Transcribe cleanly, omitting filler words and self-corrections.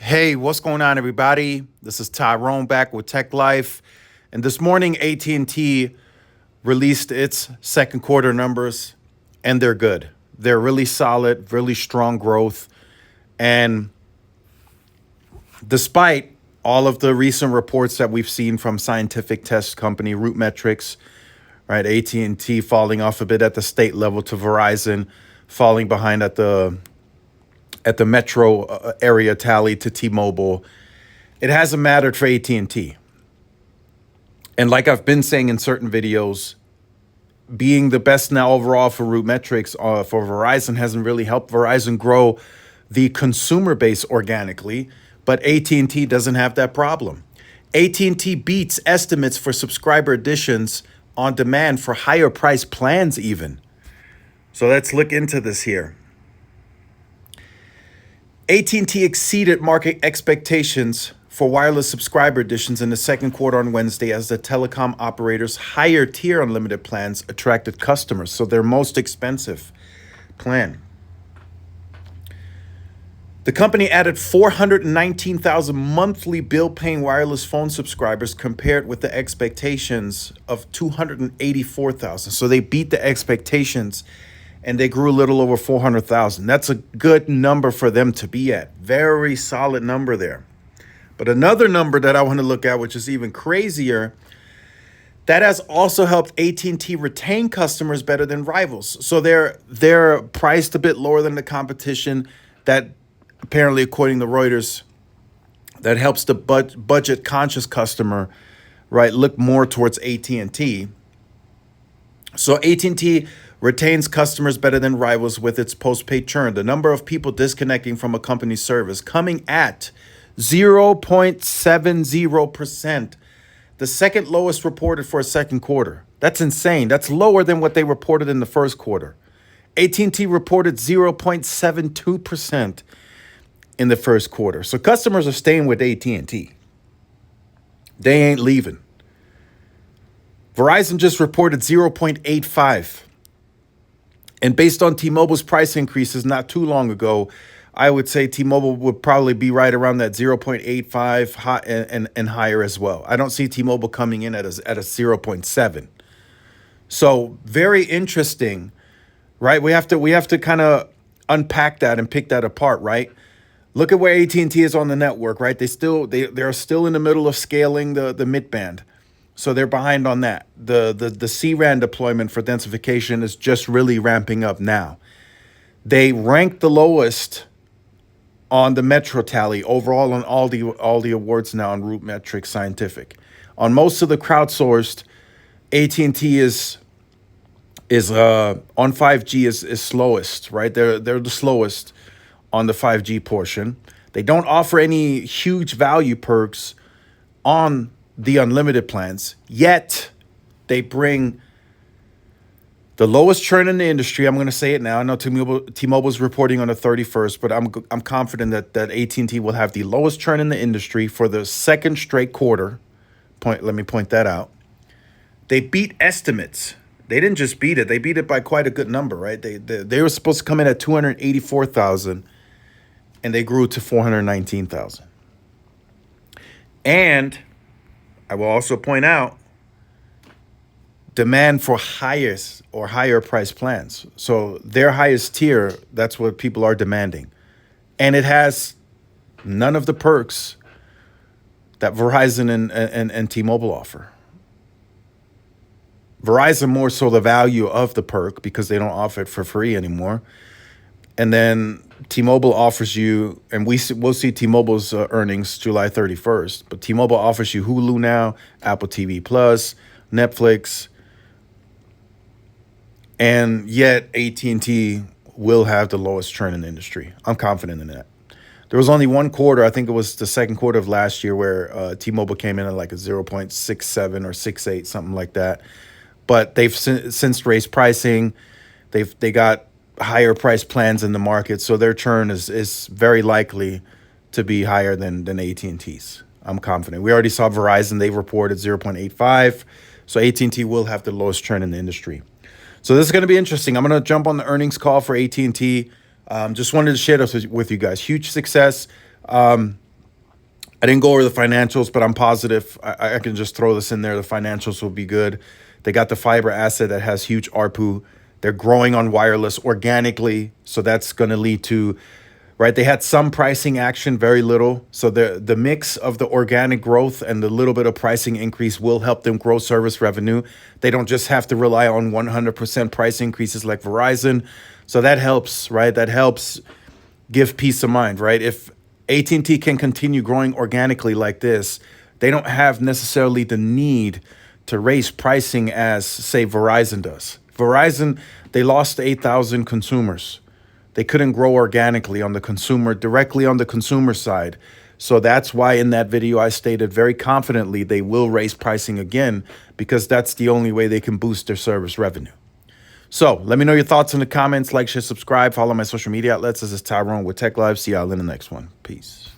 Hey, what's going on, everybody? This is Tyrone back with Tech Life. And this morning, AT&T released its second quarter numbers, and they're good. They're really solid, really strong growth. And despite all of the recent reports that we've seen from scientific test company Root Metrics, right, AT&T falling off a bit at the state level to Verizon, falling behind at the metro area tally to T-Mobile, it hasn't mattered for AT&T. And like I've been saying in certain videos, being the best now overall for Root Metrics for Verizon hasn't really helped Verizon grow the consumer base organically, but AT&T doesn't have that problem. AT&T beats estimates for subscriber additions on demand for higher price plans even. So let's look into this here. AT&T exceeded market expectations for wireless subscriber additions in the second quarter on Wednesday as the telecom operators' higher tier unlimited plans attracted customers, so their most expensive plan. The company added 419,000 monthly bill-paying wireless phone subscribers compared with the expectations of 284,000. So they beat the expectations and they grew a little over 400,000. That's a good number for them to be at. Very solid number there. But another number that I want to look at, which is even crazier, that has also helped AT&T retain customers better than rivals. So they're priced a bit lower than the competition. That apparently, according to Reuters, that helps the budget-conscious customer, right, look more towards AT&T. So AT&T retains customers better than rivals with its postpaid churn. The number of people disconnecting from a company's service coming at 0.70%, the second lowest reported for a second quarter. That's insane. That's lower than what they reported in the first quarter. AT&T reported 0.72% in the first quarter. So customers are staying with AT&T. They ain't leaving. Verizon just reported 0.85%. And based on T-Mobile's price increases not too long ago, I would say T-Mobile would probably be right around that 0.85 and higher as well. I don't see T-Mobile coming in at a 0.7. So very interesting, right? We have to kind of unpack that and pick that apart, right? Look at where AT&T is on the network, right? They're still in the middle of scaling the mid-band. So they're behind on that. The C-RAN deployment for densification is just really ramping up now. They rank the lowest on the Metro tally overall on all the awards now on Root Metrics Scientific. On most of the crowdsourced, AT&T is on 5G is slowest, right? They're the slowest on the 5G portion. They don't offer any huge value perks on the unlimited plans, yet they bring the lowest churn in the industry. I'm going to say it now. I know T-Mobile's reporting on the 31st, but I'm confident that AT&T will have the lowest churn in the industry for the second straight quarter. Let me point that out. They beat estimates. They didn't just beat it. They beat it by quite a good number, right? They were supposed to come in at 284,000, and they grew to 419,000. And I will also point out demand for highest or higher price plans. So their highest tier, that's what people are demanding. And it has none of the perks that Verizon and T-Mobile offer. Verizon more so the value of the perk because they don't offer it for free anymore. And then T-Mobile offers you, and we'll see T-Mobile's earnings July 31st, but T-Mobile offers you Hulu now, Apple TV Plus, Netflix, and yet AT&T will have the lowest churn in the industry. I'm confident in that. There was only one quarter, I think it was the second quarter of last year, where T-Mobile came in at like a 0.67 or 68, something like that. But they've since raised pricing. They got higher price plans in the market, so their churn is very likely to be higher than AT&T's. I'm confident. We already saw Verizon. They reported 0.85, so AT&T will have the lowest churn in the industry. So this is going to be interesting. I'm going to jump on the earnings call for AT&T. Just wanted to share this with you guys. Huge success. I didn't go over the financials, but I'm positive I can just throw this in there. The financials will be good. They got the fiber asset that has huge ARPU. They're growing on wireless organically, so that's going to lead to, right? They had some pricing action, very little. So the mix of the organic growth and the little bit of pricing increase will help them grow service revenue. They don't just have to rely on 100% price increases like Verizon. So that helps, right? That helps give peace of mind, right? If AT&T can continue growing organically like this, they don't have necessarily the need to raise pricing as, say, Verizon does. Verizon, they lost 8,000 consumers. They couldn't grow organically on the consumer, directly on the consumer side. So that's why in that video I stated very confidently they will raise pricing again, because that's the only way they can boost their service revenue. So let me know your thoughts in the comments. Like, share, subscribe, follow my social media outlets. This is Tyrone with Tech Live. See y'all in the next one. Peace.